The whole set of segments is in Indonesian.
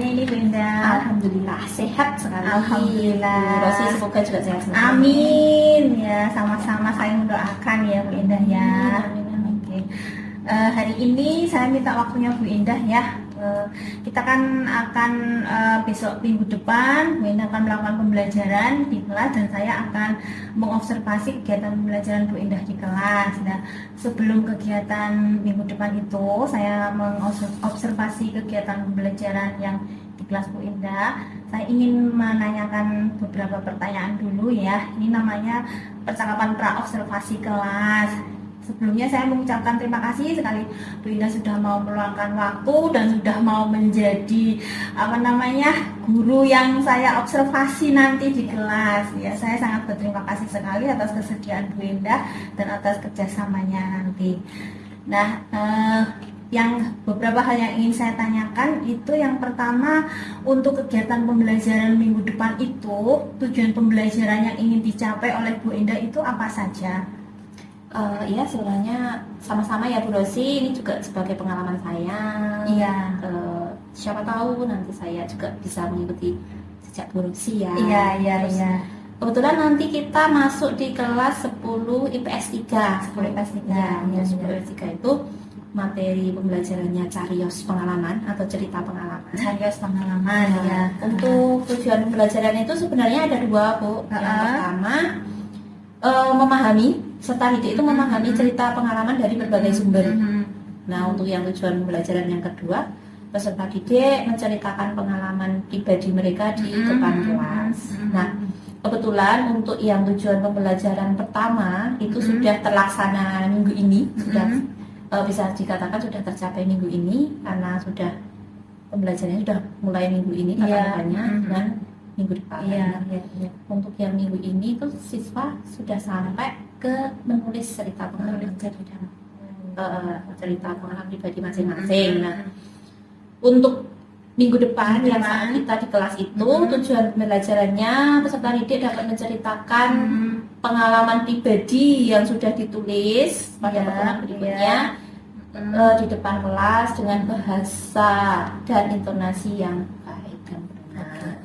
kesehatannya ini Bu Indah? Alhamdulillah sehat sekali. Alhamdulillah. Bu Rosi semoga juga sehat sekali. Amin ya, sama-sama saya mendoakan ya Bu Indah ya. Oke. Hari ini saya minta waktunya Bu Indah ya. Kita kan akan besok minggu depan Bu Indah akan melakukan pembelajaran di kelas dan saya akan mengobservasi kegiatan pembelajaran Bu Indah di kelas. Nah, sebelum kegiatan minggu depan itu saya mengobservasi kegiatan pembelajaran yang di kelas Bu Indah. Saya ingin menanyakan beberapa pertanyaan dulu ya. Ini namanya percakapan pra-observasi kelas. Sebelumnya saya mengucapkan terima kasih sekali Bu Indah sudah mau meluangkan waktu dan sudah mau menjadi guru yang saya observasi nanti di kelas ya. Saya sangat berterima kasih sekali atas kesediaan Bu Indah dan atas kerjasamanya nanti. Nah, yang beberapa hal yang ingin saya tanyakan itu yang pertama, untuk kegiatan pembelajaran minggu depan itu tujuan pembelajaran yang ingin dicapai oleh Bu Indah itu apa saja? Iya, sebenarnya sama-sama ya Bu Rosi, ini juga sebagai pengalaman saya. Iya. Siapa tahu nanti saya juga bisa mengikuti jejak Bu Rosi ya. Iya. Kebetulan nanti kita masuk di kelas 10 IPS 3. 10 IPS 3. Ya, Iya. 10 IPS 3 itu materi pembelajarannya cariyos pengalaman atau cerita pengalaman. Cariyos pengalaman ya. Untuk tujuan pembelajaran itu sebenarnya ada dua, Bu. Yang pertama, memahami, serta didik itu memahami cerita pengalaman dari berbagai sumber. Nah, untuk yang tujuan pembelajaran yang kedua, peserta didik menceritakan pengalaman pribadi mereka di depan kelas. Nah, kebetulan untuk yang tujuan pembelajaran pertama itu sudah terlaksana minggu ini, sudah bisa dikatakan sudah tercapai minggu ini karena sudah pembelajarannya sudah mulai minggu ini katanya dan minggu depan. Iya. Untuk yang minggu ini tuh siswa sudah sampai ke menulis cerita pengalaman cerita pengalaman pribadi masing-masing. Nah, untuk minggu depan yang saat kita di kelas itu tujuan pembelajarannya peserta didik dapat menceritakan pengalaman pribadi yang sudah ditulis pada pertemuan berikutnya di depan kelas dengan bahasa dan intonasi yang baik dan benar.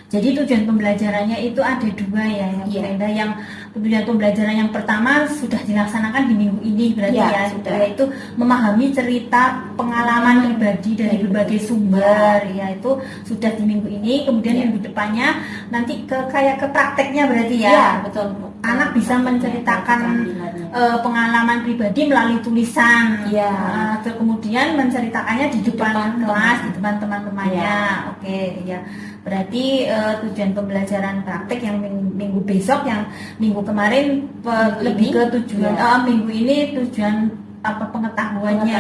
Jadi tujuan pembelajarannya itu ada dua ya, yang tujuan pembelajaran yang pertama sudah dilaksanakan di minggu ini berarti yaitu memahami cerita pengalaman pribadi dari berbagai sumber yaitu sudah di minggu ini. Kemudian minggu depannya nanti ke prakteknya berarti ya. Betul. Anak bisa menceritakan pengalaman pribadi melalui tulisan. Kemudian menceritakannya di depan kelas, di depan teman-temannya. Oke, ya. Berarti tujuan pembelajaran praktek yang minggu besok, yang minggu kemarin lebih ke tujuan minggu ini tujuan pengetahuannya.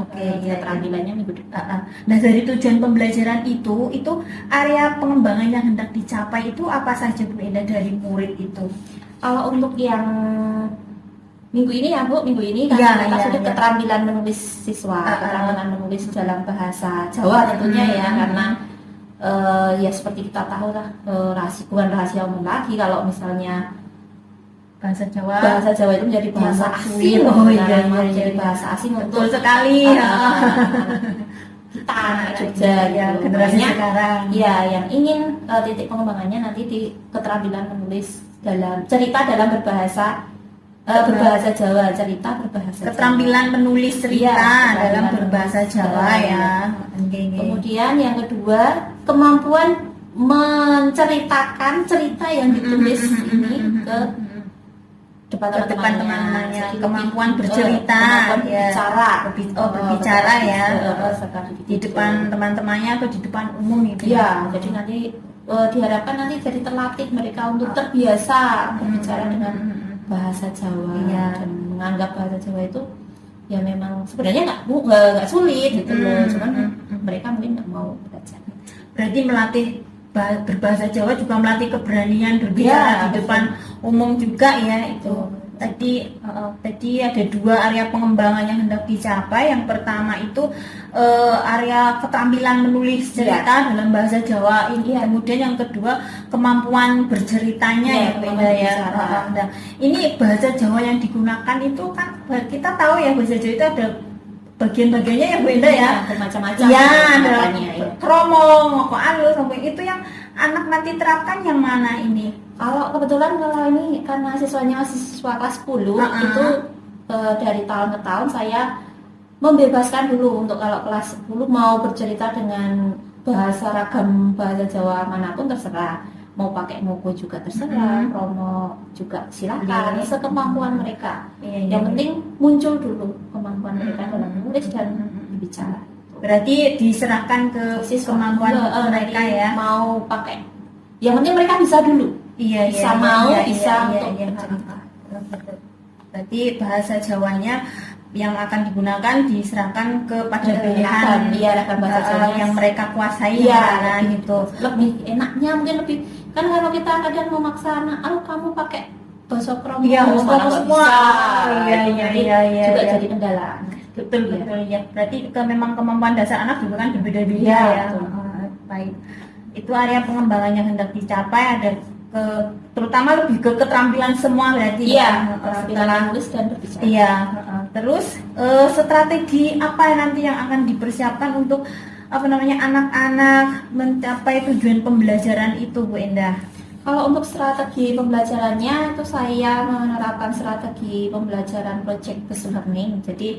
Oke, keterampilannya minggu depan. Nah, dari tujuan pembelajaran itu area pengembangan yang hendak dicapai itu apa saja Bu Indah dari murid itu? Kalau untuk yang minggu ini ya Bu, minggu ini kan kita sudah keterampilan menulis siswa, keterampilan menulis dalam bahasa Jawa tentunya ya, karena ya seperti kita tahu lah, bukan rahasia umum lagi kalau misalnya bahasa Jawa itu menjadi bahasa asing. Menjadi bahasa asing. Betul sekali. Kita anak Jogja generasi sekarang. Ya, yang ingin titik pengembangannya nanti di keterampilan menulis dalam cerita dalam berbahasa Jawa, cerita berbahasa keterampilan Jawa. Menulis cerita dalam berbahasa Jawa ya. Kemudian yang kedua, kemampuan menceritakan cerita yang ditulis ini ke depan teman-temannya, kemampuan bercerita, berbicara ya, di depan teman-temannya atau di depan umum itu. Ya, jadi nanti diharapkan nanti jadi terlatih mereka untuk terbiasa berbicara dengan bahasa Jawa dan menganggap bahasa Jawa itu ya memang sebenarnya nggak sulit gitu loh, cuman mereka mungkin nggak mau belajar. Berarti melatih berbahasa Jawa juga melatih keberanian berbicara di depan umum juga ya itu. Tadi ada dua area pengembangan yang hendak dicapai. Yang pertama itu area keterampilan menulis cerita dalam bahasa Jawa ini. Kemudian yang kedua kemampuan berceritanya Nah, ini bahasa Jawa yang digunakan itu kan kita tahu ya, bahasa Jawa itu ada bagian-bagiannya ya Bu Indah ya. Bermacam-macam. Iya, ada makanya, ya. kromo, ngoko alus, sampai itu yang anak nanti terapkan yang mana ini? Kalau kebetulan kalau ini karena siswanya siswa kelas 10 itu dari tahun ke tahun saya membebaskan dulu untuk kalau kelas 10 mau bercerita dengan bahasa ragam bahasa Jawa manapun terserah, mau pakai ngoko juga terserah, promo juga silakan, sekemampuan mereka. Yang penting muncul dulu kemampuan mereka dalam menulis dan berbicara. Berarti diserahkan ke kemampuan mereka ya. Mau pakai, yang penting mereka bisa dulu. Bisa mau, bisa untuk bercerita. Berarti bahasa Jawanya yang akan digunakan diserahkan kepada pilihan bahasa Jawa yang mereka kuasai gitu. Lebih enaknya mungkin lebih kan kalau kita kadang memaksa anak, kamu pakai bahasa kromo semua. Iya. Juga jadi kendala. Betul ya. Berarti memang kemampuan dasar anak juga kan berbeda-beda ya. Baik. Itu area pengembangan yang hendak dicapai ada terutama lebih ke keterampilan semua berarti keterampilan menulis dan berbicara. Iya. Terus strategi apa nanti yang akan dipersiapkan untuk anak-anak mencapai tujuan pembelajaran itu Bu Endah? Kalau untuk strategi pembelajarannya itu saya menerapkan strategi pembelajaran project based learning. Jadi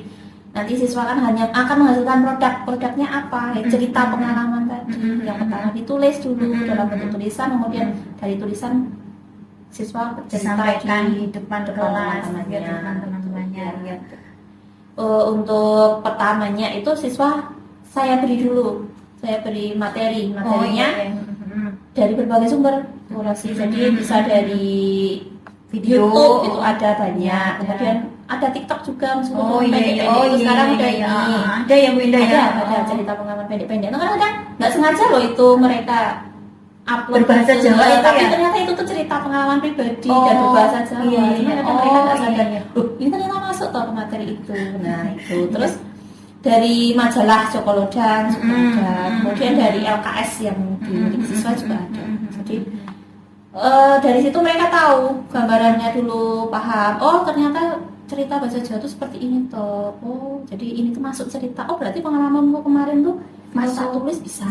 nanti siswa kan hanya akan menghasilkan produknya apa, cerita pengalaman tadi. Yang pertama ditulis dulu dalam bentuk tulisan, kemudian dari tulisan siswa disampaikan di depan kelas teman-temannya. Untuk pertamanya itu siswa saya beri materinya dari berbagai sumber informasi. Jadi bisa dari video YouTube itu ada banyak, kemudian ada TikTok juga pendek-pendek. Sekarang udah ini ada ya Bu Indah ya, ada cerita pengalaman pendek-pendek. Kadang-kadang nggak sengaja loh itu mereka upload berbahasa Jawa itu tapi ya? ternyata itu tuh cerita pengalaman pribadi dan berbahasa Jawa. Kadang mereka nggak sadar, ini ternyata masuk ke materi itu. Nah itu terus dari majalah Cokolodan, kemudian dari LKS yang dimiliki siswa juga ada. Jadi dari situ mereka tahu gambarannya dulu, paham. Ternyata cerita bahasa Jawa itu seperti ini toh. Jadi ini tuh masuk cerita. Berarti pengalamanmu kemarin tuh masuk tulis bisa.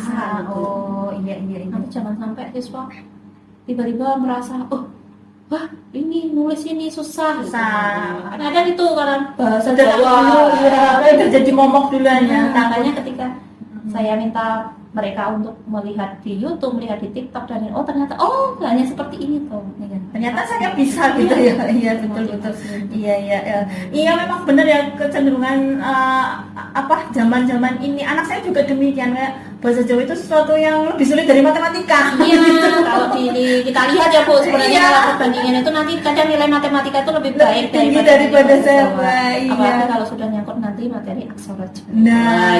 Iya. Nanti jangan sampai siswa tiba-tiba merasa wah ini nulis ini susah. Kan ada gitu karena bahasa Jawa udah jadi momok duluan ya. Makanya ketika saya minta mereka untuk melihat di YouTube, melihat di TikTok dan ternyata hanya seperti ini tuh. Ternyata saya bisa gitu ya. Iya betul. Iya memang benar ya kecenderungan zaman-zaman ini anak saya juga demikian kayak bahasa Jawa itu sesuatu yang lebih sulit dari matematika. Iya, kalau kita lihat ya Bu, sebenarnya kalau perbandingan itu nanti kadang nilai matematika itu lebih baik daripada saya. Apalagi kalau sudah nyangkut nanti materi aksara Jawa. Nah,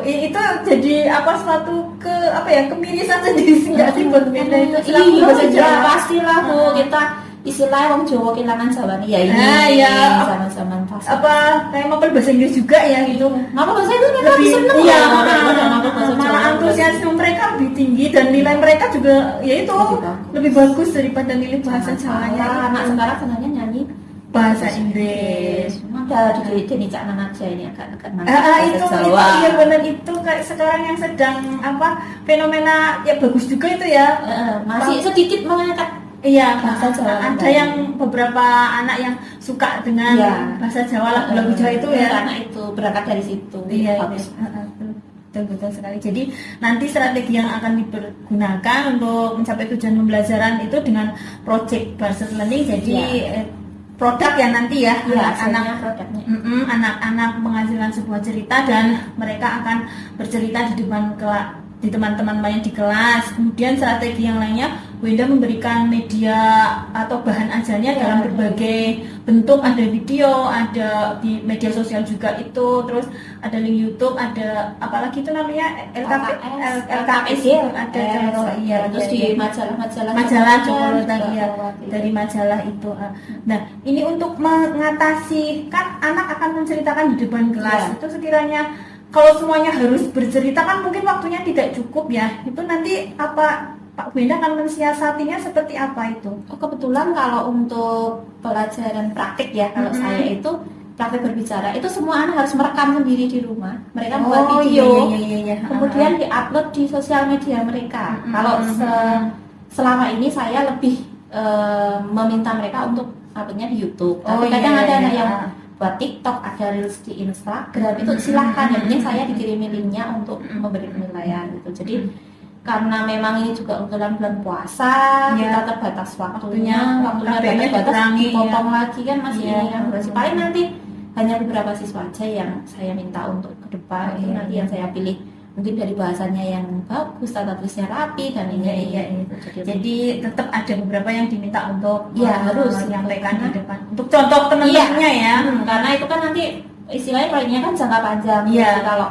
itu jadi suatu kemirisan sendiri nggak sih buat beda itu bahasa Jawa. Pastilah Bu, kita istilahnya orang Jawa kehilangan Jawa nih zaman-zaman pas. Kayak mapel bahasa Inggris juga ya gitu. Mapel bahasa itu mereka lebih seneng malah antusiasme mereka lebih tinggi dan nilai mereka juga yaitu lebih bagus daripada nilai bahasa Jawanya. Anak sekarang senangnya nyanyi bahasa Inggris. Ada di Deni Cak aja ini agak itu iya benar itu kayak sekarang yang sedang fenomena ya bagus juga itu ya. Masih sedikit mengangkat bahasa Jawa. Ada yang beberapa anak yang suka dengan bahasa Jawa, lagu Jawa itu ya. Karena itu berangkat dari situ. Bagus. Betul sekali. Jadi nanti strategi yang akan dipergunakan untuk mencapai tujuan pembelajaran itu dengan project based learning. Jadi produk ya nanti ya anak-anak menghasilkan sebuah cerita dan mereka akan bercerita di depan di teman-teman lain di kelas. Kemudian strategi yang lainnya, Bu Indah memberikan media atau bahan ajarnya dalam berbagai bentuk, ada video, ada di media sosial juga itu, terus ada link YouTube, ada apalagi itu namanya LKS ada terus di majalah Cokolodan dari majalah itu. Nah ini untuk mengatasi kan anak akan menceritakan di depan kelas itu sekiranya kalau semuanya harus bercerita kan mungkin waktunya tidak cukup ya. Itu nanti Pak Bu Indah akan mensiasatinya seperti apa itu? Kebetulan kalau untuk pelajaran praktik ya, kalau saya itu praktek berbicara itu semua anak harus merekam sendiri di rumah. Mereka buat Oh video, iya. kemudian diupload di sosial media mereka. Kalau selama ini saya lebih meminta mereka untuk uploadnya di YouTube. Tapi kadang ada anak yang buat TikTok, ada reels di Instagram, itu silahkan. Yang penting saya dikirimin linknya untuk memberi penilaian gitu. Jadi karena memang ini juga kebetulan bulan puasa, kita terbatas waktunya terbatas, dipotong lagi kan masih ini kan durasi. Paling nanti hanya beberapa siswa aja yang saya minta untuk ke depan itu nanti yang saya pilih mungkin dari bahasanya yang bagus, tata tulisnya rapi dan ini. Jadi tetap ada beberapa yang diminta untuk harus menyampaikan di depan untuk contoh teman-temannya ya. Karena itu kan nanti istilahnya proyeknya kan jangka panjang. Jadi kalau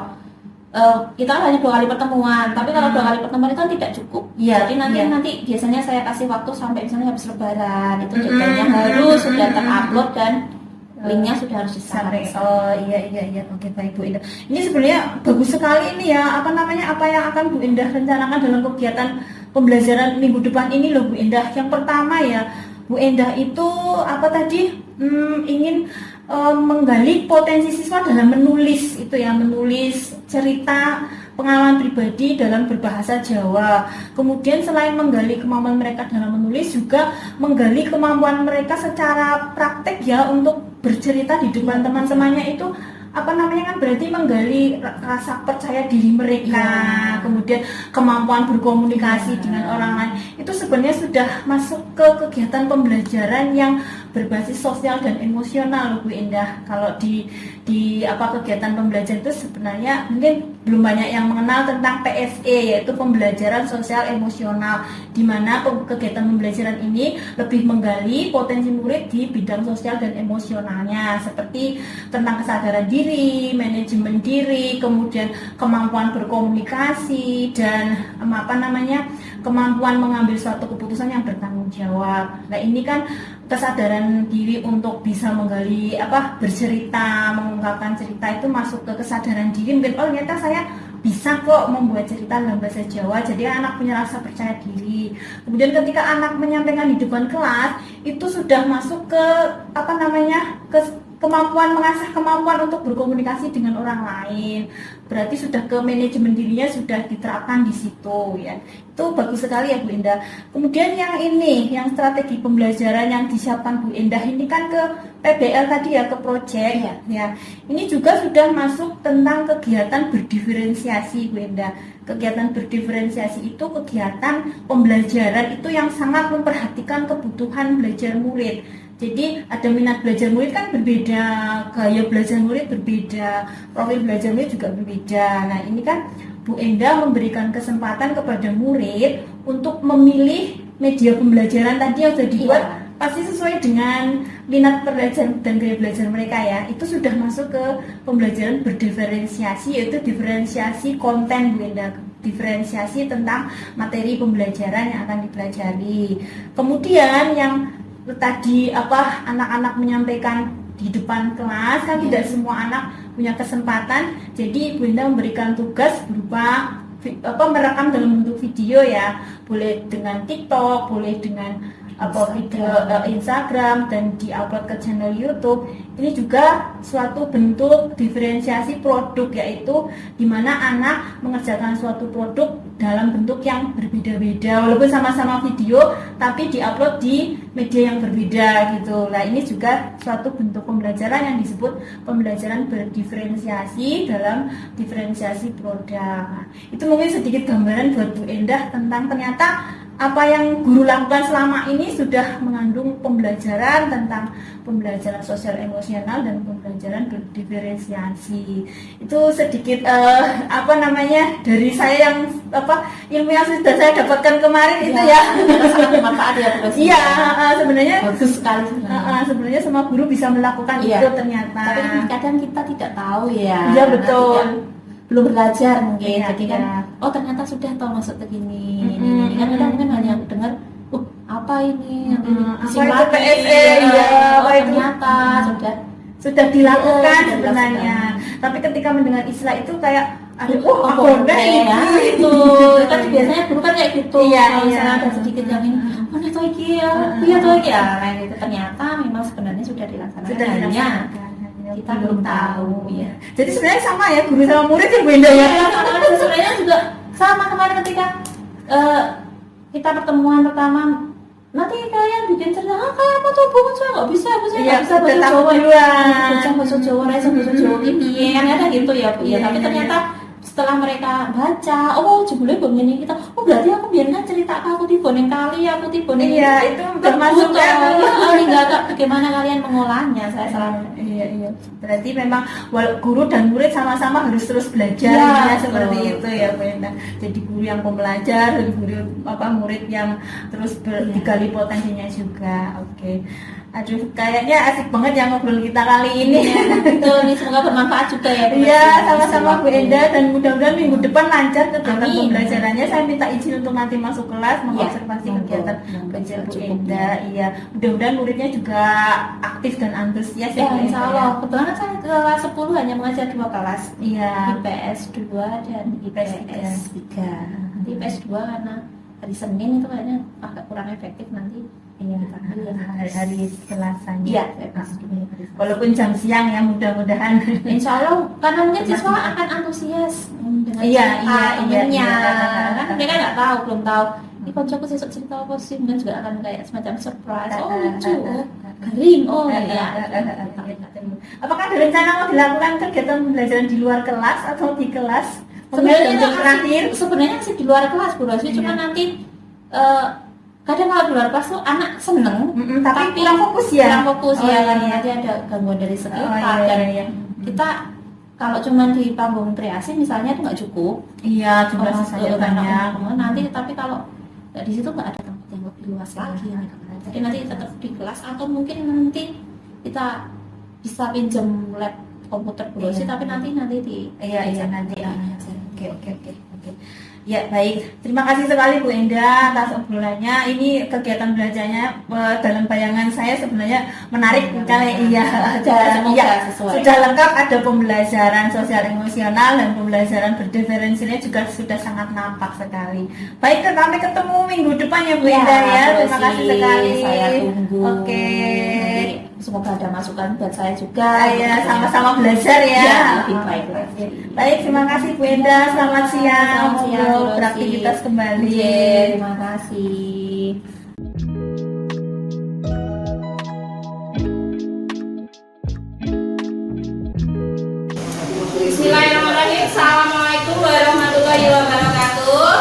kita hanya 2 kali pertemuan, tapi kalau 2 kali pertemuan itu kan tidak cukup. Jadi nanti biasanya saya kasih waktu sampai misalnya habis lebaran itu jadwalnya harus sudah terupload dan linknya sudah harus disampaikan. Oh iya. Oke baik Bu Indah. Ini sebenarnya bagus sekali ini ya. Apa yang akan Bu Indah rencanakan dalam kegiatan pembelajaran minggu depan ini loh Bu Indah. Yang pertama ya Bu Indah itu apa tadi ingin menggali potensi siswa dalam menulis itu ya, menulis cerita pengalaman pribadi dalam berbahasa Jawa. Kemudian selain menggali kemampuan mereka dalam menulis, juga menggali kemampuan mereka secara praktek ya untuk bercerita di depan teman-temannya. Itu kan berarti menggali rasa percaya diri mereka, kemudian kemampuan berkomunikasi dengan orang lain. Itu sebenarnya sudah masuk ke kegiatan pembelajaran yang berbasis sosial dan emosional Bu Indah. Kalau di kegiatan pembelajaran itu sebenarnya mungkin belum banyak yang mengenal tentang PSE, yaitu pembelajaran sosial emosional, di mana kegiatan pembelajaran ini lebih menggali potensi murid di bidang sosial dan emosionalnya, seperti tentang kesadaran diri, manajemen diri, kemudian kemampuan berkomunikasi dan kemampuan mengambil suatu keputusan yang bertanggung jawab. Nah ini kan kesadaran diri untuk bisa menggali bercerita, mengungkapkan cerita itu masuk ke kesadaran diri. Mungkin ternyata saya bisa kok membuat cerita dalam bahasa Jawa, jadi anak punya rasa percaya diri. Kemudian ketika anak menyampaikan di depan kelas, itu sudah masuk ke mengasah kemampuan untuk berkomunikasi dengan orang lain. Berarti sudah ke manajemen dirinya sudah diterapkan di situ ya. Itu bagus sekali ya Bu Indah. Kemudian yang strategi pembelajaran yang disiapkan Bu Indah ini kan ke PBL tadi ya, ke proyek ya. Ini juga sudah masuk tentang kegiatan berdiferensiasi Bu Indah. Kegiatan berdiferensiasi itu kegiatan pembelajaran itu yang sangat memperhatikan kebutuhan belajar murid. Jadi ada minat belajar murid kan berbeda, gaya belajar murid berbeda, profil belajar murid juga berbeda. Nah ini kan Bu Endah memberikan kesempatan kepada murid untuk memilih media pembelajaran tadi yang sudah dibuat pasti sesuai dengan minat belajar dan gaya belajar mereka ya. Itu sudah masuk ke pembelajaran berdiferensiasi, yaitu diferensiasi konten Bu Endah, diferensiasi tentang materi pembelajaran yang akan dipelajari. Kemudian yang tadi anak-anak menyampaikan di depan kelas kan tidak semua anak punya kesempatan, jadi Ibu Indah memberikan tugas berupa merekam dalam bentuk video ya, boleh dengan TikTok, boleh dengan video Instagram dan diupload ke channel YouTube. Ini juga suatu bentuk diferensiasi produk, yaitu di mana anak mengerjakan suatu produk dalam bentuk yang berbeda-beda, walaupun sama-sama video tapi diupload di media yang berbeda gitu. Nah ini juga suatu bentuk pembelajaran yang disebut pembelajaran berdiferensiasi dalam diferensiasi produk. Nah, itu mungkin sedikit gambaran buat Bu Endah tentang ternyata apa yang guru lakukan selama ini sudah mengandung pembelajaran tentang pembelajaran sosial emosional dan pembelajaran berdiferensiasi. Itu sedikit dari saya yang ilmu yang sudah saya dapatkan kemarin itu ya. Sangat bermanfaat ya Bu. Iya, sebenarnya bagus sekali sebenarnya semua guru bisa melakukan itu ternyata. Tapi kadang kita tidak tahu ya. Iya betul. Belum belajar mungkin, jadi kan ternyata sudah tahu masuk ke gini. Ini kan kadang mungkin hanya dengar apa ini apa itu PSE ternyata sudah dilakukan sebenarnya. Tapi ketika mendengar istilah itu kayak apa ya itu kan biasanya guru kan kayak gitu. Misalnya ada sedikit yang ini mana tuh iki ya, iya tuh iki ya. Nah itu ternyata memang sebenarnya sudah dilaksanakan. kita belum tahu ya. Jadi sebenarnya sama ya, guru sama murid ya Bu Indah ya. Sebenarnya juga sama kemarin ketika kita pertemuan pertama, nanti kalian bikin cerita, kayak apa tuh Bu, saya nggak bisa bahasa Jawa duluan, bahasa Jawa, bahasa Jawa ini kan ada gitu ya Bu ya. Tapi ternyata setelah mereka baca, oh jebule begini kita, oh berarti aku biarkan cerita aku tiba ning kali, aku tiba ning itu termasuk bagaimana kalian mengolahnya, saya salah. Iya. Berarti memang guru dan murid sama-sama harus terus belajar ya, seperti itu ya Bu Indah. Jadi guru yang pembelajar, dan guru murid yang terus digali potensinya juga. Oke. Aduh, kayaknya asik banget ya ngobrol kita kali ini. Betul, ini semoga bermanfaat juga ya. Iya, sama-sama Bu Indah, dan mudah-mudahan minggu depan lancar kegiatan pembelajarannya. Saya minta izin untuk nanti masuk kelas mengobservasi kegiatan belajar Bu Indah. Iya, mudah-mudahan muridnya juga aktif dan antusias ya. Insya Allah. Kebetulan saya kelas 10 hanya mengajar 2 kelas. Iya. IPS 2 dan IPS 3. Nanti IPS 2 karena hari Senin itu kayaknya agak kurang efektif nanti. Iya, hari Selasanya. Iya, walaupun jam siang ya, mudah-mudahan. Insya Allah, karena mungkin siswa akan antusias dengan iya. Kan mereka nggak tahu, belum tahu. Ini koncoku sesuk cerita apa sih, mungkin juga akan kayak semacam surprise. Oh lucu, garing, oh ya. Apakah ada rencana mau dilakukan kegiatan pembelajaran di luar kelas atau di kelas? Sebenarnya sih di luar kelas Bu Rosmi, cuma nanti kadang kalau di luar kelas tuh anak seneng, tapi kurang fokus ya. Karena nanti ada gangguan dari sekitar dan kita kalau cuma di panggung kreasi misalnya itu nggak cukup. Iya, jumlah sisanya banyak. Nanti tapi kalau di situ nggak ada tempat yang lebih luas lagi. Jadi nanti tetap di kelas atau mungkin nanti kita bisa pinjam lab komputer Bu Rosi, tapi nanti di nanti. Oke. Ya baik, terima kasih sekali Bu Indah atas obrolannya. Ini kegiatan belajarnya dalam bayangan saya sebenarnya menarik sekali. Sudah lengkap, ada pembelajaran sosial emosional dan pembelajaran berdiferensinya juga sudah sangat nampak sekali. Baik, sampai ketemu minggu depan ya Bu Indah ya. Terima kasih sekali. Saya tunggu. Oke. Semoga ada masukan buat saya juga. Ya, sama-sama belajar ya. Lebih baik lagi. Baik, terima kasih Bu Indah. Selamat siang. Beraktivitas kembali. Terima kasih. Bismillahirrahmanirrahim. Assalamualaikum warahmatullahi wabarakatuh.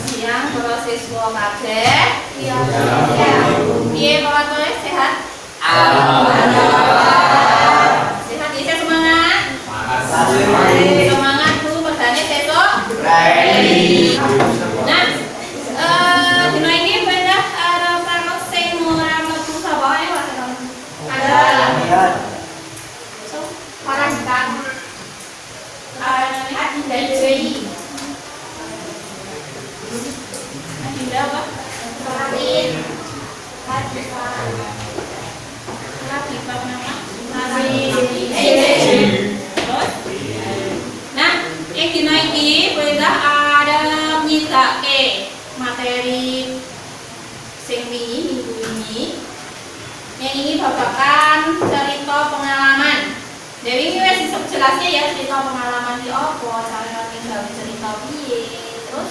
Siang, para siswa kabeh. Iya. Piye Pak Watoe, sehat? Sehat ya, semangat. Semangat Bu, pegane sesuk. Nah, dina iki pindah arep praktek sing ora mlebu sapa ae Pak. Ada. So, orang kan. Hati dan jeli. Hati apa? Salatin. Hati Pak. Lagi Pak nama. Nah, yang dina iki pindah ada nyitake materi sing minggu ini. Yang ini babakan cerita pengalaman. Dewi ini wis jelasnya ya cerita pengalaman di opo, cara gawe cerita piye. Terus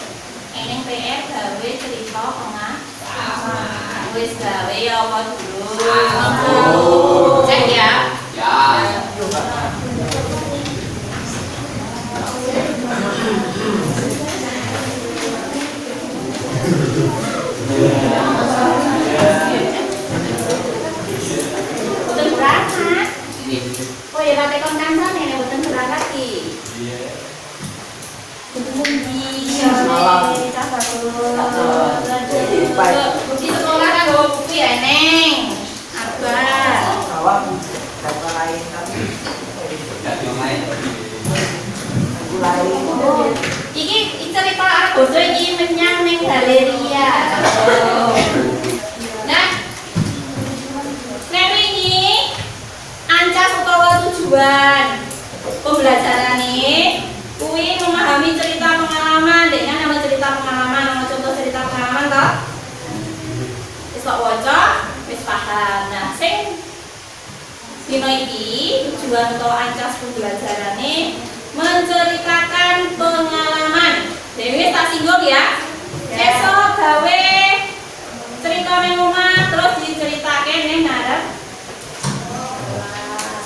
eneng PR gawe cerita pengalaman. Wis gawe ya apa dulu. Cek ya. Boten berangkat. Oh ya kate kon kancan nek boten berangkat iki. Iya. Boten mundi. Cah bagus. Bukti sekolah kan bawa buku ya Neng. Abah. Iki cerita arep bodo iki menyang ning galeria. Nah, nek wingi ancas utawa tujuan pembelajaran ini kuwi memahami cerita pengalaman, deknya nama cerita pengalaman, nama contoh cerita pengalaman toh. tujuan atau ancas pembelajarannya menceritakan pengalaman. Dewi tak singgung ya. Esok gawe cerita ning omah terus diceritake ning ngarep.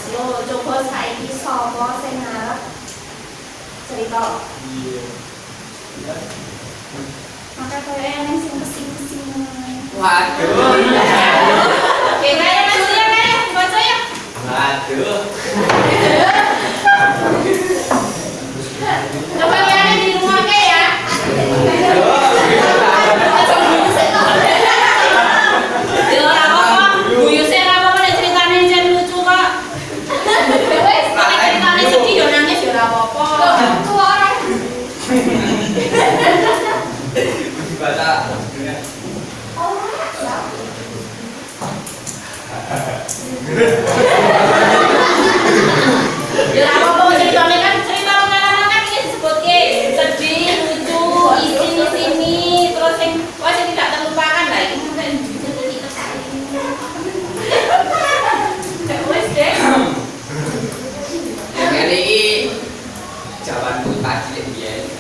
Yo coba saiki sapa sing ngarep cerita. Maka kaya yang sing pesing-pesing. Waduh. Oke, kaya Mas ya, baca ya. Waduh. Coba lihat di rumah ke ya. Ya ora apa-apa. Buyuse ora apa-apa nek ceritane jen lucu kok. Wes, nek ceritane sedih yo nangis yo ora apa-apa. Tuwa ora. Baca. Ya ora apa-apa ceritane kan cerita pengalaman kan iki disebutke sedih, lucu, isi-isini terus sing wis tidak terlupakan lah iki mungkin bisa kita cari. Wes deh. Ngene iki jawabanku tadi biyen.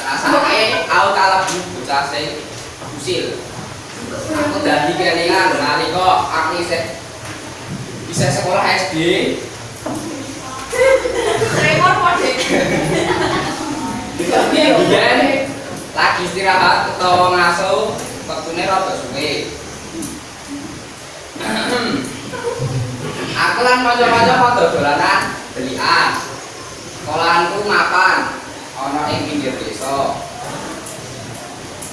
Rasane aku kalebu bocah sing usil. Aku dadi kelingan nalika aku isih sekolah SD. Rekor pode. Biyen lagi istirahat utawa ngaso wektune rada suwe. Aku lan kanca-kanca padha dolanan delikan. Sekolahanku mapan ana ing pinggir desa.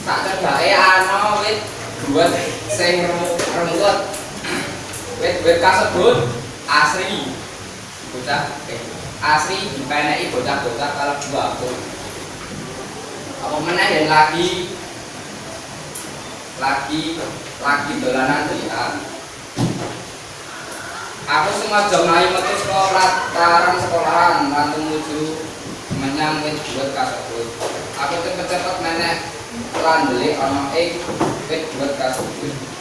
Sak cedhake ana wit buat sing rembut. Wit-wit kasebut asri. Bocah asri dipeneki bocah-bocah kalebu aku. Apa meneh yen lagi dolanan delikan. Aku sengaja mlayu metu saka pelataran sekolahan lan tumuju menyang wit buat kasebut. Aku cepet-cepet meneh lan ndelik ana ing wit buat kasebut.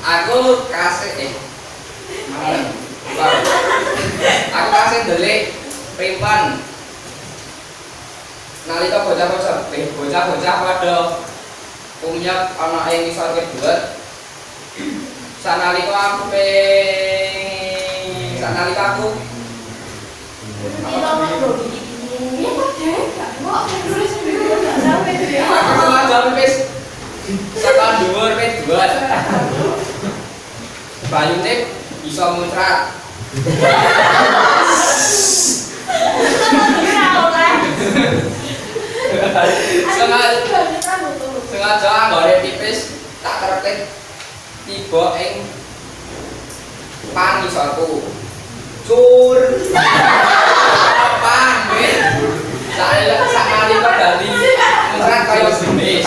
Aku kasih aku kasih ndelik primpan nalika bocah-bocah pada umumnya ana ing ngisor wit buat. Sanalika aku saka dhuwur wit buat. Banyune bisa muncrat. Sengaja anggone pipis tak terkait tiba ing pangisorku. Cur. Pan wit. Sanalika dadi muncrat kaya jenis.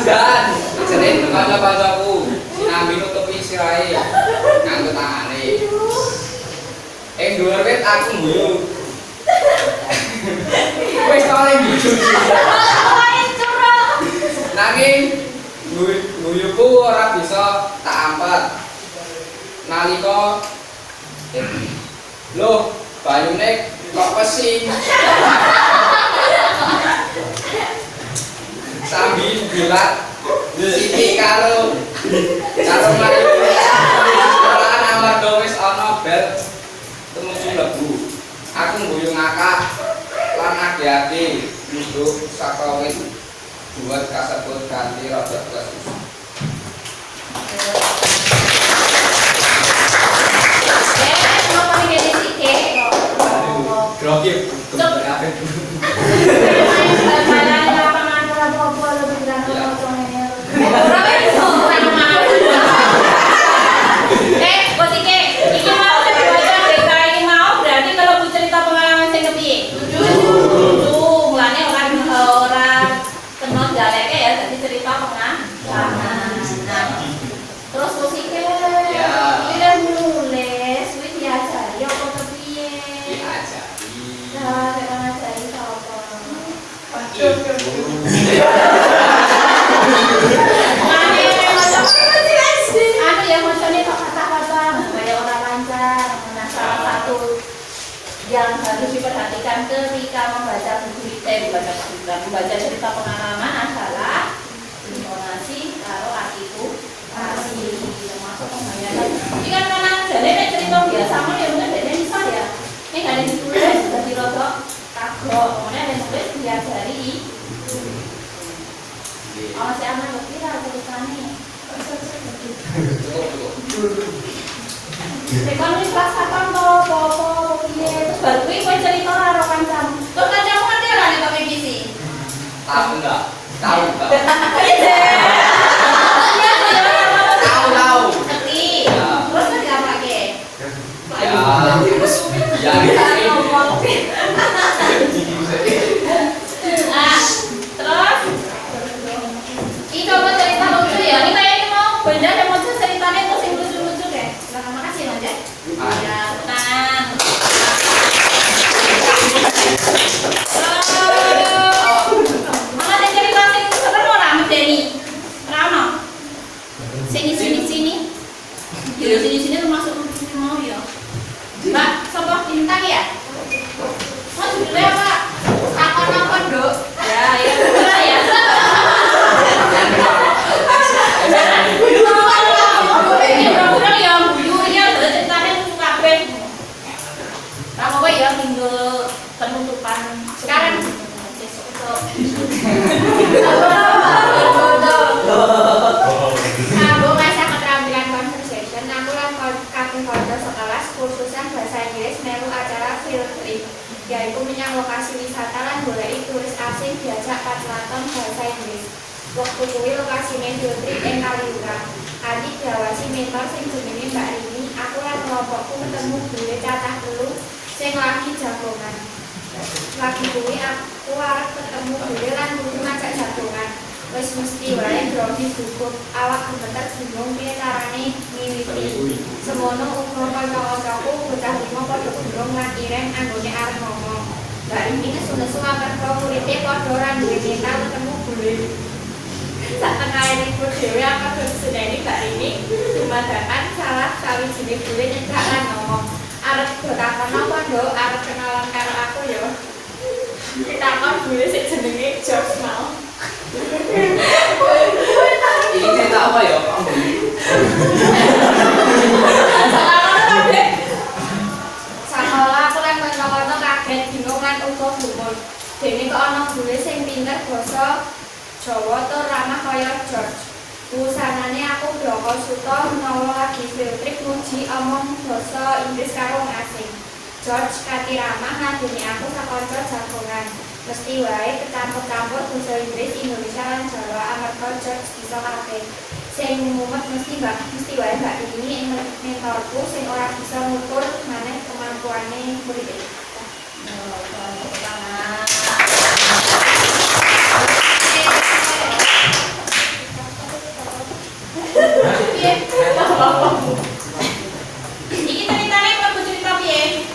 Dan jeneng kanca-kancaku sinambi nutupi sirahe nganggo tangane. Ing dhuwur wit aku guyu. Wis oleh guyu. Nanging guyuku ora bisa tak ampet. Nalika lho banyune kok pesing. Sambil bilat Siti karo mari sekolahan amarga wis ana bel tumuju lebu. Aku ngguyu ngakak lan age-age nduk saka wit buat kasebut ganti rada kelas. Kenapa nih jadi sike? Grogi kabeh. Cerita pengalaman baca cerita. Membaca cerita pengalaman adalah intonasi karo artikulasi termasuk pembayaran. Ini kan karena jadi cerita biasa mau ya mungkin dari bisa ya. Ini nggak ada ditulis sudah dirodok kagok, kemudian ada tulis diajari. Oh si aman lebih lah ceritanya. Tekan wis kelas kapan to apa piye terus baru kuwi kowe cerita karo kancamu. Terus kancamu ngerti ora nek kok mimpi? Tahu enggak? Tahu enggak? Iya, Tahu. ngerti. Ya. Terus ngerti apa ke? Ya. Terus ini coba cerita lucu ya. Ini kayaknya mau benda yang mau ceritanya itu sing lucu-lucu deh. Terima kasih Mas. Ya, tenang. Mana ada cerita sing seru ora medeni? Ora ono. Sini. Ya sini termasuk lucu mau ya. Mbak, sapa bintang ya? Mau judulnya apa? Akon-akon, Dok. Ya, betul ya. Ini budak ya guyu ini ada ceritanya lucu kabeh. Kamu kok ya minggu penutupan sekarang besok. Aku masa keterampilan conversation, aku lan kabeh kanca sekelas kursusan bahasa Inggris melu acara field trip, yaitu menyang lokasi wisata lan goleki turis asing diajak pacelaton bahasa Inggris. Waktu kuwi lokasine field trip ing Kaliurang. Adik diawasi mentor sing jenenge Mbak Rini, aku lan kelompokku ketemu guru cacah telu sing lagi jagongan. Lagi kuwi aku arep ketemu guru lan guru ngajak jagongan. Wis mesti wae grogi cukup awak gemeter bingung piye carane miwiti. Semono uga kanca-kancaku bocah limo padha burung lan ireng anggone arep ngomong. Mbak Rini nesu-nesu amarga muridé padha ora duwe mental ketemu guru. Sak tengah ribut dhewe apa seneni Mbak Rini dumadakan salah sawijining guru nyekak lan ngomong. Arep takon apa, Nduk? Arep kenalan karo aku ya. Ditakon guru sing jenenge George Mal. Ini cerita apa ya? Sakola aku lan kanca-kanca kaget bingung lan uga gumun. Dene kok ana guru sing pinter basa Jawa tur ramah kaya George. Usanane aku bloko suta menawa lagi field trip muji omong basa Inggris karo wong asing. George kati ramah ngadeni aku sakanca jagongan. Mesti wae kecampur-campur basa Inggris, Indonesia lan Jawa amarga George bisa kabeh. Sing mumet mesti wae Mbak ini mentorku sing ora bisa ngukur maneh kemampuane murid. Iki ceritane kok cerita piye?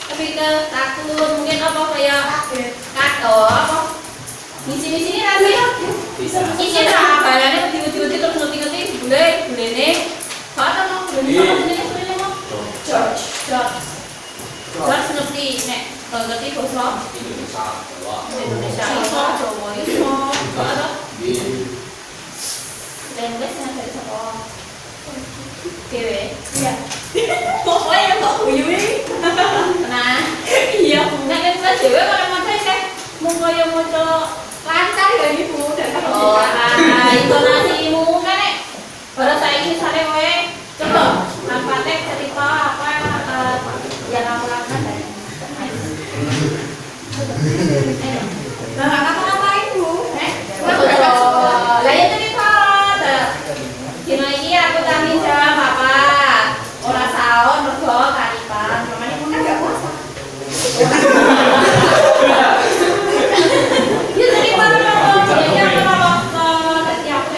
Lebih ke takut mungkin apa kayak kato apa di sini nanti isi lah balane uti-uti terus ngerti-ngerti bulene kata mau bulene mau George ngerti nek ngerti basa Indonesia Jawa iso kata dan lesnya dari sekolah dewe iya pokoknya kok uyuwi nah iya nah kan kita dewe kalau mau saya mau kaya mau lancar ya ibu dan oh intonasimu kan baru saya ini misalnya kowe coba nampaknya cerita apa yang kamu lakukan dari nah kamu ngapain bu? Lah ya cerita dino iki aku tanggung jawab apa? Ora saon mergo karipan. Mamane mun enggak puasa. Ya jadi para ya apa tadi aku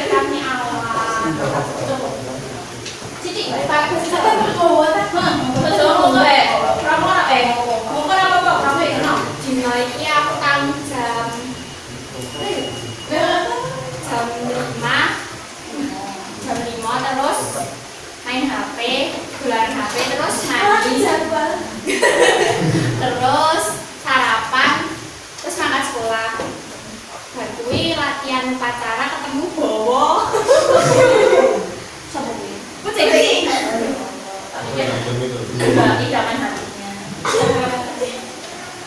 setelah kuwi latihan upacara ketemu Bowo. Sopo kuwi? Ku cek. Idaman hatinya.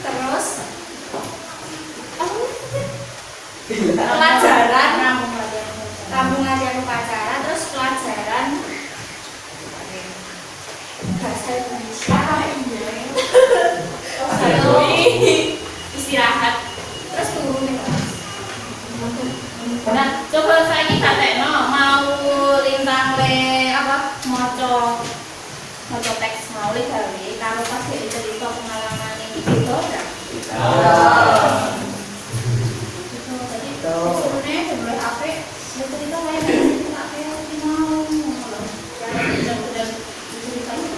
Terus pelajaran rambung latihan upacara, terus pelajaran bahasa Indonesia. Istirahat, terus turun nih kelas. Nah, coba saya ini katekno mau lintang le apa moco teks mau le gawe kalau pas dia cerita pengalaman ini gitu enggak? Sebenarnya sebelum apa? Cerita lain apa yang mau? Jangan cerita itu.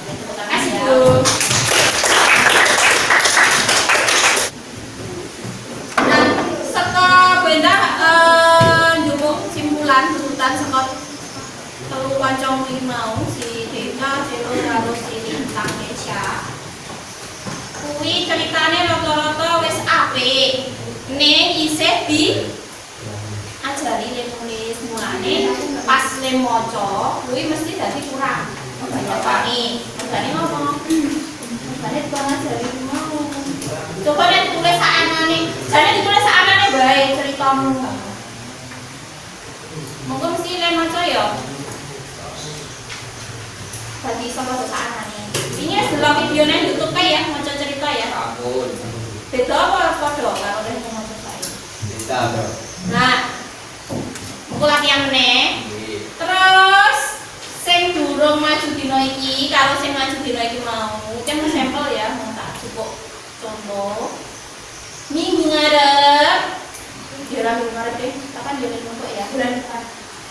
Terima kasih Bu. Nah, setelah benda njupuk simpulan urutan sekot telu kancang mau si Deka, Celo, karo si Lintang Nesya. Kuwi ceritane rata-rata wis apik. Ning isih di ajari le nulis mulane pas le maca kuwi mesti dadi kurang. Banyakane. Banyakane ngomong. Banyakane kok ngajari mau. Coba nek tulis sakanane, jane ditulis sakanane bae ceritamu. Monggo mesti le maca ya. Dadi sama sakanane. Ini adalah videonya YouTube ya, maca cerita ya. Ampun. Beda apa padha karo nek maca saya? Bisa, Bro. Nah, aku latihan meneh. Terus sing durung maju dina iki karo sing maju dina iki mau, kan sampel ya, mau tak cukup contoh. Minggu ngarep. Ya ora minggu ngarep deh, kapan dia untuk ya? Bulan depan.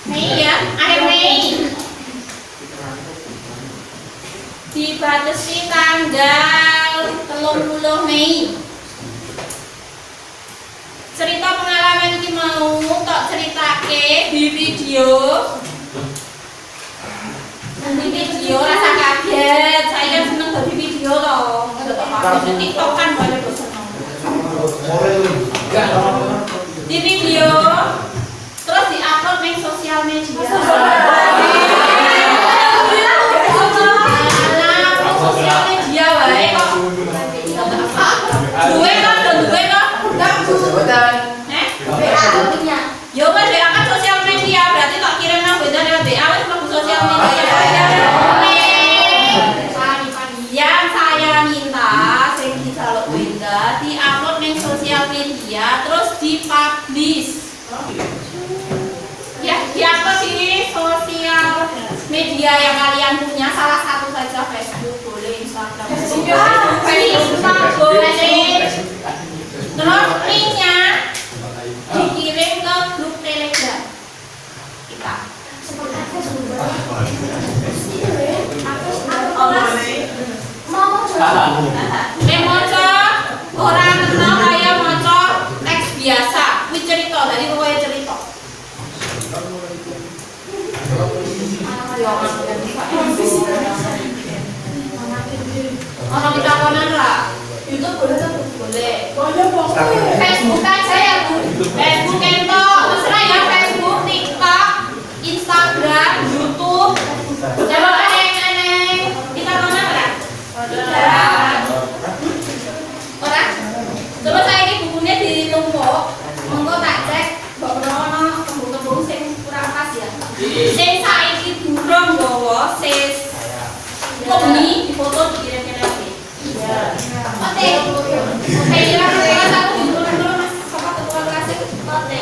Mei ya, akhir Mei. Dibatasi tanggal 30 Mei. Cerita pengalaman ini mau tak ceritake di video. Di video rasa kaget, saya kan seneng dari video loh. Di TikTok kan banyak yang seneng. Di video, terus di-upload di sosial media. Sosial media wae kok. Duwe kok, duwe kok. Yo kan WA kan sosial media, berarti tak kirim nang beda lewat WA wis mlebu sosial media. Yang saya minta sing dijaluk beda di-upload ning sosial media terus di-publish. Ya, di-upload di sosial media yang kalian punya, salah satu saja Facebook, boleh Instagram. Facebook boleh. Terus linknya dikirim ke grup Telegram kita. Moco orang kenal kayak moco teks biasa, wis cerita dari pokoknya cerita. Orang kita konan lah. YouTube boleh tuh boleh. Facebook aja ya Bu. Facebook ento, terserah ya Facebook, TikTok, Instagram, YouTube. Coba aneh-aneh. Kita mana ora? Ora. Coba saya ini bukunya ditumpuk. Monggo tak cek beberapa tembung-tembung sing kurang pas ya. Sing saiki durung gawa, sis. Ini difoto dikirim-kirim lagi. Iya. Oke. Oke, kira-kira satu dulu Mas. Sama ketua kelas oke.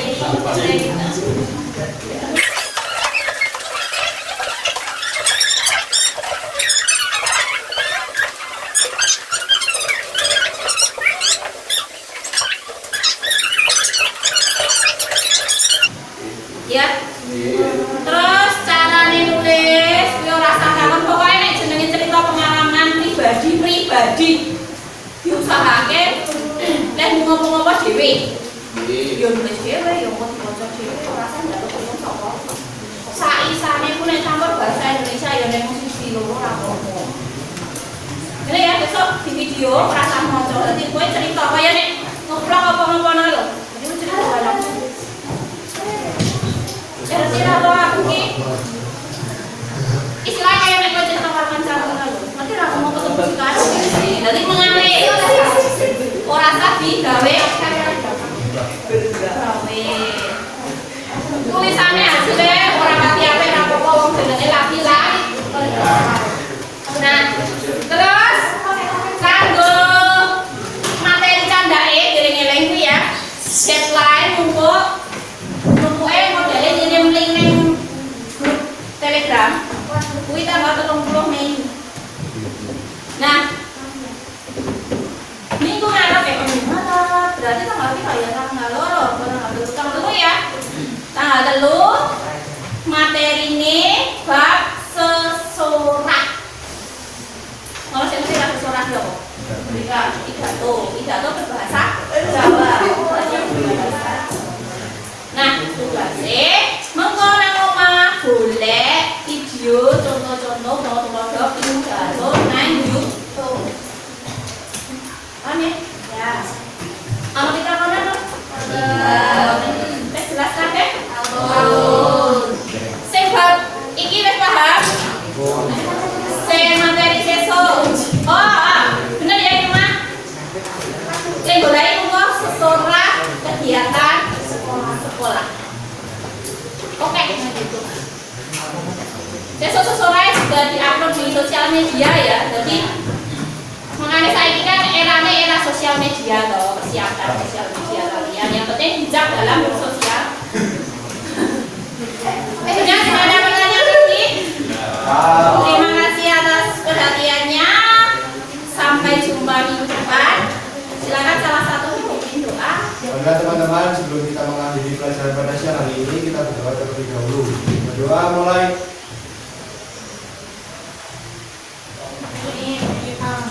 Ya. Terus carane nulis, yo rasa kangen pokoknya nek jenenge cerita pengalaman pribadi diusahake nek ngopo-ngopo dhewe. Yo nulis dhewe, yo maca dhewe, rasa njaluk ngomong sapa. Saisane ku nek campur bahasa Indonesia yo nek musisi loro ora apa-apa. Ini ya besok di video perasaan moco. Nanti gue cerita apa ya nih? Ngevlog apa ngono lho. Jadi gue cerita banyak. Kira-kira lo aku ki istilahnya kayak nek gue cerita karo kancaku lho. Nanti aku mau ketemu situasi. Nanti mengalih. Ora sabi gawe tulisannya hasilnya orang mati apa yang apa wong jenenge laki-laki. Nah, terus kanggo materi candake eling-eling kuwi ya. Deadline untuk modele ngirim link ning grup Telegram. Kuwi tanggal 30 Mei. Nah, minggu ngarep ya berarti tanggal piro ya? Tanggal loro, tanggal 3 ya. Tanggal 3 materi ini bab sesorak. Kalau saya mesti kasih sesorak ya kok. Pidato berbahasa Jawa. Nah, tugasnya mengkono omah golek video contoh-contoh foto-foto pidato nang YouTube. Paham ya? Ya. Kalau kita kono tuh jelas kabeh? Sing bab iki wis paham? Sing materi sesuk. Bener ya ini mah? Sing golek monggo sesorak kegiatan sekolah. Oke, gitu. Sesuk sesorak sudah diupload di sosial media ya. Jadi mengenai saya ini kan era sosial media loh, persiapkan sosial media kalian. Yang penting bijak dalam bersosial. Punya ada pertanyaan lagi? Terima kasih atas perhatiannya. Sampai jumpa minggu depan. Silakan salah satu dipimpin doa. Baiklah teman-teman, sebelum kita mengakhiri pelajaran pada siang hari ini, kita berdoa terlebih dahulu. Berdoa mulai.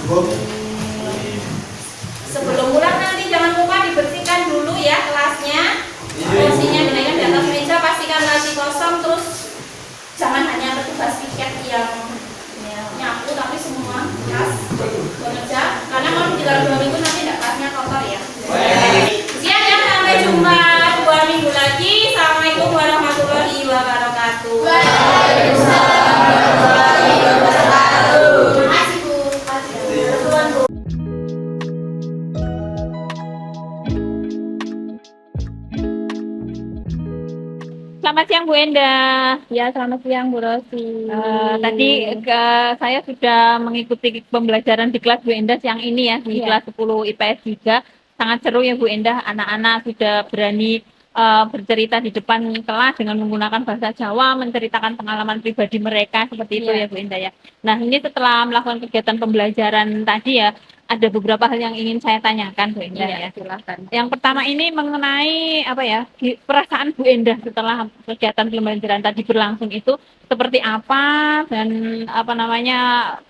Cukup. Sebelum pulang nanti jangan lupa dibersihkan dulu ya kelasnya. Kursinya dinaikkan di atas meja, pastikan laci kosong, terus jangan hanya petugas piket yang nyapu tapi semua kelas bekerja. Karena kalau di dalam 2 minggu nanti tidak kelasnya kotor ya. Siap ya, sampai jumpa 2 minggu lagi. Assalamualaikum warahmatullahi wabarakatuh. Waalaikumsalam warahmatullahi wabarakatuh. Terima kasih Bu. Selamat siang Bu Endah. Ya, selamat siang Bu Rosi. Tadi saya sudah mengikuti pembelajaran di kelas Bu Endah siang ini ya, di kelas 10 IPS 3. Sangat seru ya Bu Endah, anak-anak sudah berani bercerita di depan kelas dengan menggunakan bahasa Jawa, menceritakan pengalaman pribadi mereka seperti itu ya Bu Endah ya. Nah, ini setelah melakukan kegiatan pembelajaran tadi ya, ada beberapa hal yang ingin saya tanyakan Bu Endah ya. Silakan. Yang pertama ini mengenai apa ya, perasaan Bu Endah setelah kegiatan pembelajaran tadi berlangsung itu seperti apa, dan apa namanya,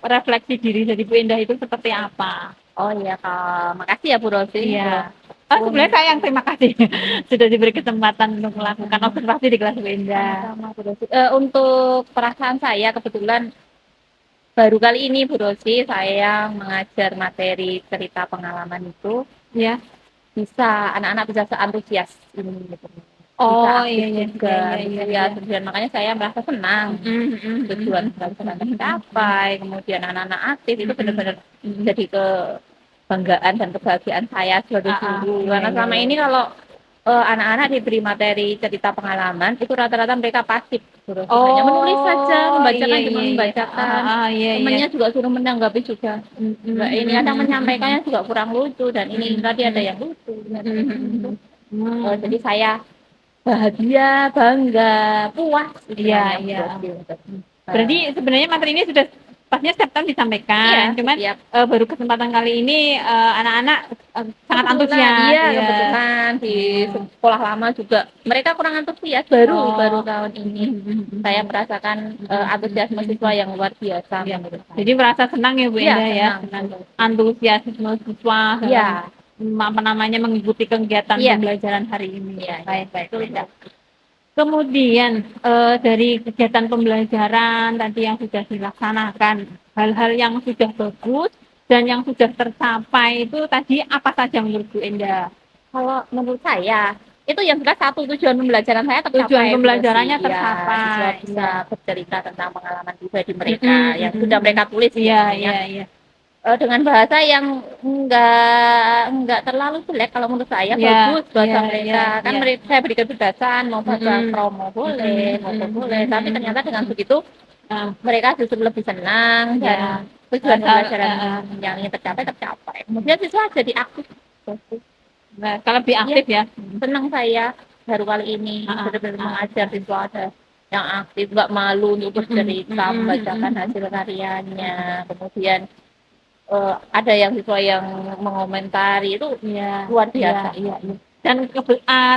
refleksi diri dari Bu Endah itu seperti apa? Oh iya, makasih ya Bu Rosi. Iya. Sebenarnya saya yang terima kasih sudah diberi kesempatan untuk melakukan observasi di kelas Bu Endah. Sama Bu Rosi. Untuk perasaan saya kebetulan baru kali ini Bu Rosi saya mengajar materi cerita pengalaman itu Ya. bisa anak-anak bisa seantusias ini gitu. Oh Bisa iya aktif iya juga iya, gitu ya. Dan makanya saya merasa senang. Tujuan pembelajaran tercapai, kemudian anak-anak aktif itu benar-benar menjadi kebanggaan dan kebahagiaan saya sebagai guru. Karena selama ini kalau anak-anak diberi materi cerita pengalaman itu rata-rata mereka pasif, hanya menulis saja, membacakan cuma membacakan. Temannya juga suruh menanggapi juga. Ini kadang menyampaikannya juga kurang lucu, dan ini tadi ada yang lucu. Jadi saya bahagia, bangga, puas. Iya, iya. Berarti sebenarnya materi ini sudah pastinya setiap tahun disampaikan, cuman baru kesempatan kali ini anak-anak sangat antusias. Iya, kebetulan di sekolah lama juga mereka kurang antusias, baru tahun ini saya merasakan antusiasme siswa yang luar biasa. Jadi merasa senang ya Bu Endah ya, senang. antusiasme siswa. Iya. Apa namanya, mengikuti kegiatan pembelajaran hari ini. Baik. Kemudian dari kegiatan pembelajaran tadi yang sudah dilaksanakan, hal-hal yang sudah bagus dan yang sudah tercapai itu tadi apa saja menurut Bu Endah? Kalau menurut saya itu yang jelas satu tujuan pembelajaran saya tercapai. Tujuan pembelajarannya Iya, tercapai. siswa bisa Iya. bercerita tentang pengalaman pribadi mereka Mm-mm, yang mm-mm. sudah mereka tulis Iya, biasanya. iya. Dengan bahasa yang enggak terlalu jelek kalau menurut saya, Iya, bagus bahasa iya, mereka. iya, Kan iya. mereka saya beri kebebasan mau bahasa Mm-mm. promo boleh, Mm-mm, mau mm-mm, boleh, tapi mm-mm. ternyata dengan begitu Nah, mereka justru lebih senang ya. dan tujuan pembelajaran Ya. yang ingin tercapai. Kemudian siswa jadi aktif. Nah, kalau lebih aktif ya. Senang saya baru kali ini benar-benar mengajar siswa ada yang aktif, nggak malu untuk bercerita, membacakan hasil karyanya. Kemudian ada yang siswa yang mengomentari itu Iya, luar biasa. iya. Dan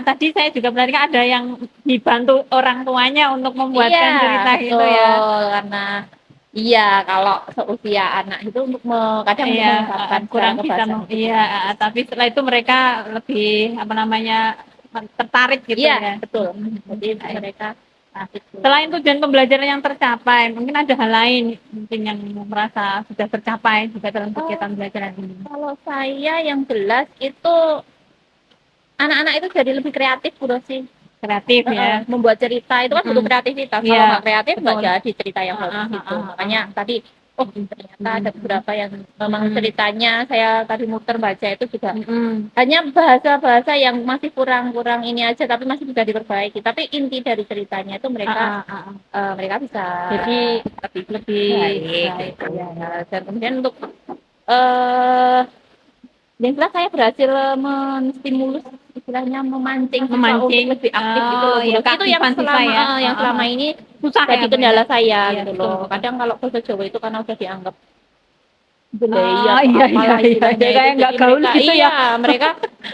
tadi saya juga perhatikan ada yang dibantu orang tuanya untuk membuatkan Iya, cerita betul, itu ya. karena iya kalau seusia anak itu untuk kadang untuk Iya, mengungkapkan kurang secara bisa kebahasan itu. iya, tapi setelah itu mereka lebih apa namanya tertarik gitu Iya, ya. betul. Jadi mereka asik. Selain tujuan pembelajaran yang tercapai, mungkin ada hal lain mungkin yang merasa sudah tercapai juga dalam kegiatan belajaran ini. Kalau saya yang jelas itu anak-anak itu jadi lebih kreatif, Bu Rosi. Kreatif ya. Membuat cerita itu kan butuh kreativitas. Iya, Kalau nggak kreatif nggak betul. jadi cerita yang bagus gitu. Makanya tadi ternyata ada beberapa yang memang ceritanya saya tadi muter baca itu juga hanya bahasa-bahasa yang masih kurang ini aja tapi masih bisa diperbaiki. Tapi inti dari ceritanya itu mereka mereka bisa Jadi lebih baik gitu. Dan kemudian untuk yang jelas saya berhasil menstimulus istilahnya memancing siswa untuk lebih aktif gitu loh. ya, Itu yang selama ini susah jadi ya, kendala saya Iya, gitu betul, loh. betul. Kadang kalau bahasa Jawa itu karena udah dianggap iya, kayak nggak gaul gitu ya. Iya, mereka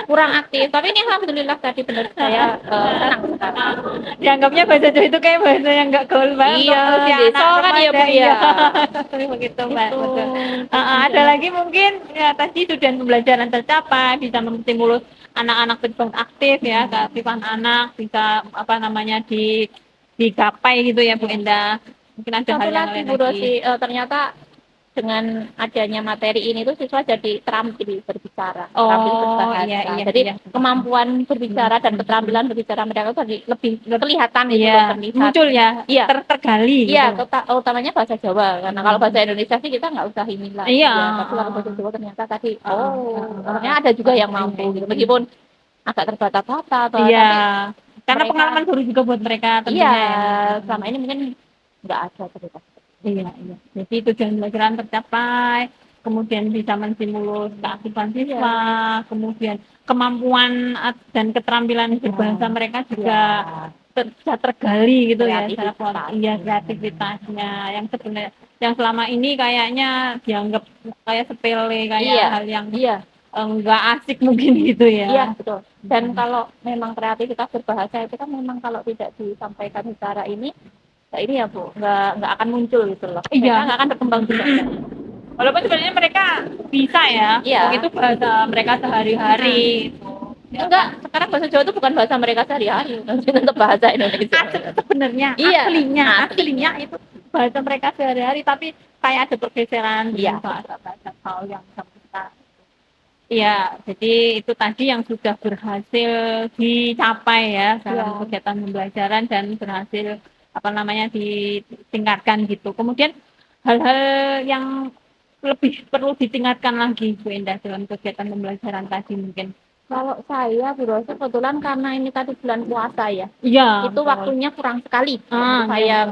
kurang aktif. Tapi ini alhamdulillah tadi benar saya senang sekarang. Dianggapnya bahasa Jawa itu kayak bahasa yang nggak gaul banget. Iya, usia desa anak kan ya, remaja, Bu, ya. Begitu, Mbak. Itu. Betul. Ada lagi mungkin ya tadi tujuan pembelajaran tercapai, bisa menstimulus anak-anak berperan aktif ya, keaktifan anak bisa apa namanya digapai gitu ya Bu Endah. Mungkin ada hal Satu yang lagi lain Bu lagi. Rosi, ternyata dengan adanya materi ini tuh siswa jadi terampil berbicara, terampil berbahasa. Iya, Jadi iya. kemampuan berbicara dan keterampilan berbicara mereka tuh jadi lebih kelihatan gitu Iya, terlihat. muncul ya, Iya. tergali Iya, gitu. utamanya bahasa Jawa. Karena kalau bahasa Indonesia sih kita nggak usah inilah. Iya. Tapi kalau bahasa Jawa ternyata tadi, ternyata ada juga yang mampu gitu. Meskipun agak terbata-bata atau Iya, tapi karena mereka- pengalaman baru juga buat mereka tentunya iya, ya. selama ini mungkin nggak ada cerita. Iya. Jadi tujuan pelajaran tercapai, kemudian bisa menstimulus keaktifan siswa, kemudian kemampuan dan keterampilan berbahasa mereka juga bisa tergali gitu ya, secara kreativitasnya yang sebenarnya yang selama ini kayaknya dianggap kayak sepele, kayak hal yang enggak asik mungkin gitu ya. Iya, betul. Dan kalau memang kreativitas berbahasa itu kan memang kalau tidak disampaikan secara ini ya Bu, nggak akan muncul gitu loh. Mereka nggak akan berkembang juga. Walaupun sebenarnya mereka bisa ya, itu bahasa mereka sehari-hari. Enggak, sekarang bahasa Jawa itu bukan bahasa mereka sehari-hari, tapi tetap bahasa Indonesia. Sebenarnya aslinya itu bahasa mereka sehari-hari, tapi kayak ada pergeseran bahasa hal yang sama kita. Iya, jadi itu tadi yang sudah berhasil dicapai ya dalam kegiatan pembelajaran dan berhasil ditingkatkan gitu. Kemudian hal-hal yang lebih perlu ditingkatkan lagi Bu Endah dalam kegiatan pembelajaran tadi mungkin. Kalau saya Bu Rosa kebetulan karena ini tadi bulan puasa ya. Iya. Itu waktunya kurang sekali. Saya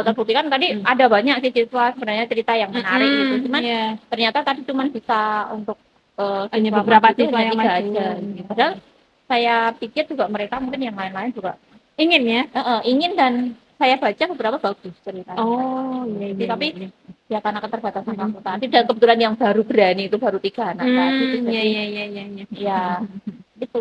terbukti kan tadi ada banyak sih siswa sebenarnya cerita yang menarik gitu. Cuman ternyata tadi cuma bisa untuk hanya beberapa siswa yang aja. Padahal saya pikir juga mereka mungkin yang lain-lain juga ingin ya. Ingin dan saya baca beberapa bagus ceritanya. Iya. Tapi ya karena keterbatasan waktu tadi dan kebetulan yang baru berani itu baru 3 anak tadi. Iya. Ya, itu.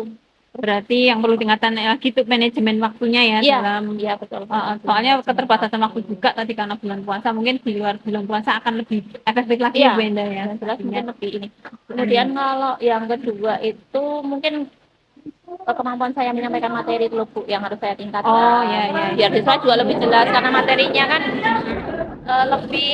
Berarti yang perlu tingkatan lagi itu manajemen waktunya ya dalam. Iya, betul. Soalnya keterbatasan waktu juga tadi karena bulan puasa, mungkin di luar bulan puasa akan lebih efektif lagi Bu Endah ya. Jelas mungkin lebih ini. Kemudian kalau yang kedua itu mungkin kemampuan saya menyampaikan materi itu Bu yang harus saya tingkatkan. Iya. Biar siswa juga lebih jelas karena materinya kan lebih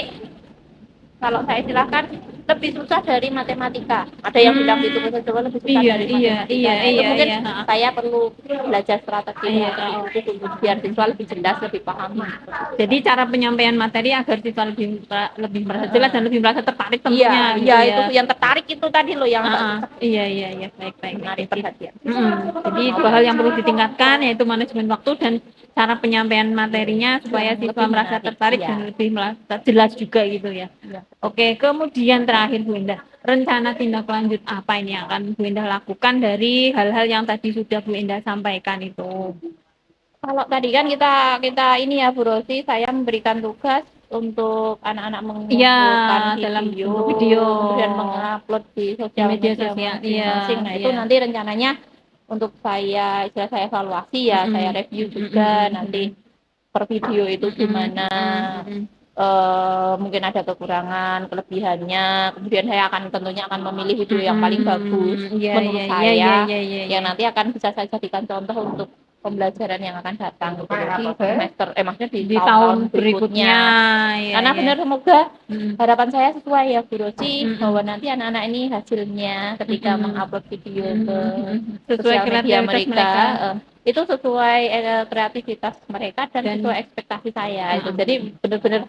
kalau saya silahkan lebih susah dari matematika. Ada yang bilang di bahasa Jawa lebih susah Iya, dari iya, matematika. iya, Nah, itu iya, mungkin iya. saya perlu belajar strategi Iya. strategi itu dulu biar siswa lebih jelas, lebih paham. Jadi cara penyampaian materi agar siswa lebih merasa jelas dan lebih merasa tertarik tentunya Iya, gitu iya ya. itu yang tertarik itu tadi loh yang Iya, iya, iya, baik, baik. menarik Jadi, perhatian. jadi dua hal yang perlu ditingkatkan yaitu manajemen waktu dan cara penyampaian materinya supaya Yang siswa lebih merasa menarik, tertarik iya. dan lebih merasa jelas juga gitu ya. Iya. Oke, kemudian terakhir Bu Indah, rencana tindak lanjut apa ini yang akan Bu Indah lakukan dari hal-hal yang tadi sudah Bu Indah sampaikan itu? Kalau tadi kan kita ini ya Bu Rosi, saya memberikan tugas untuk anak-anak Iya, mengumpulkan dalam video, bentuk video. kemudian mengupload di sosial media media sosial, masing-masing. iya, Nah, itu iya. nanti rencananya untuk istilah saya evaluasi ya, saya review juga nanti per video itu gimana. Mungkin ada kekurangan, kelebihannya. Kemudian saya tentunya akan memilih video yang paling bagus Iya, menurut iya, saya, iya, iya, iya, yang nanti akan bisa saya jadikan contoh untuk pembelajaran yang akan datang gitu di semester, maksudnya di di tahun-tahun tahun berikutnya. Iya, Karena iya. benar semoga Mm. harapan saya sesuai ya Bu Rosi, bahwa Mm. nanti anak-anak ini hasilnya ketika mengupload video ke Sesuai sosial media kreativitas mereka, mereka. itu sesuai kreativitas mereka dan Dan- sesuai ekspektasi saya itu. Jadi benar-benar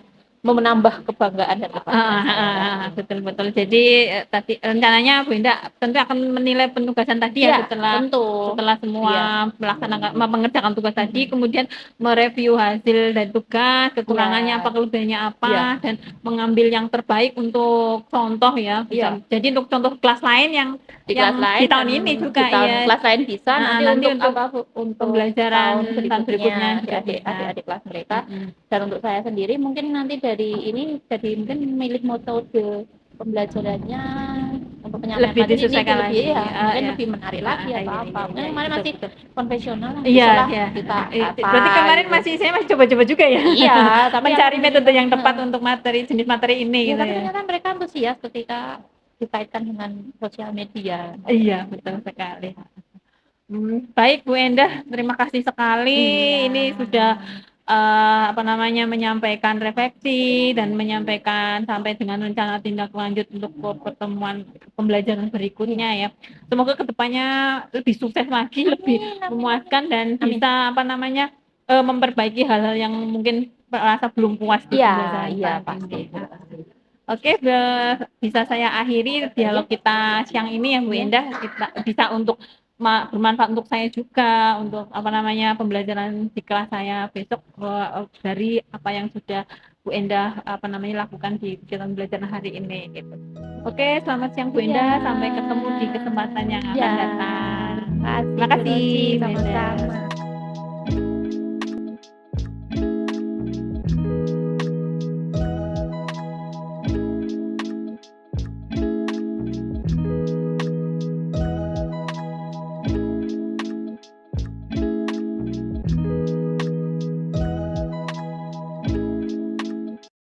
menambah kebanggaan dan kebahagiaan saya. Betul. Jadi tadi rencananya Bu Indah tentu akan menilai penugasan tadi ya, Iya, setelah tentu. semua Iya. melaksanakan mengerjakan tugas tadi, kemudian mereview hasil dan tugas, kekurangannya Iya. apa, kelebihannya apa, Iya. dan mengambil yang terbaik untuk contoh ya. Iya. Jadi untuk contoh kelas lain yang Di kelas lain di tahun dan ini juga di tahun ya. kelas lain bisa Nah, nanti, untuk untuk apa Bu? Untuk pembelajaran tahun tahun berikutnya juga adik-adik bisa. adik kelas mereka. Dan untuk saya sendiri mungkin nanti dari ini jadi mungkin memilih metode pembelajarannya untuk penyampaian Lebih materi ini disesuaikan lebih lagi. mungkin Iya. lebih menarik lagi atau Iya, apa. iya, Mungkin iya, kemarin betul, masih betul. konvensional lah. Iya, bisalah iya. kita Berarti kemarin gitu. masih saya masih coba-coba juga ya. Iya, tapi mencari yang- metode yang tepat untuk jenis materi ini Iya, gitu tapi ya. ternyata mereka antusias ketika dikaitkan dengan sosial media. Iya, betul sekali. Baik Bu Endah, terima kasih sekali. Iya. Ini sudah menyampaikan refleksi dan menyampaikan sampai dengan rencana tindak lanjut untuk pertemuan pembelajaran berikutnya ya. Semoga kedepannya lebih sukses lagi, lebih memuaskan dan bisa memperbaiki hal-hal yang mungkin merasa belum puas di pembelajaran Iya, tadi. pasti. Oke, bisa saya akhiri dialog kita siang ini ya Bu Endah. Kita bisa untuk bermanfaat untuk saya juga, untuk pembelajaran di kelas saya besok dari apa yang sudah Bu Endah lakukan di kegiatan belajar hari ini gitu. Oke, selamat siang Bu Endah, sampai ketemu di kesempatan yang akan datang. Terima Terima kasih, Bu Endah. sama-sama.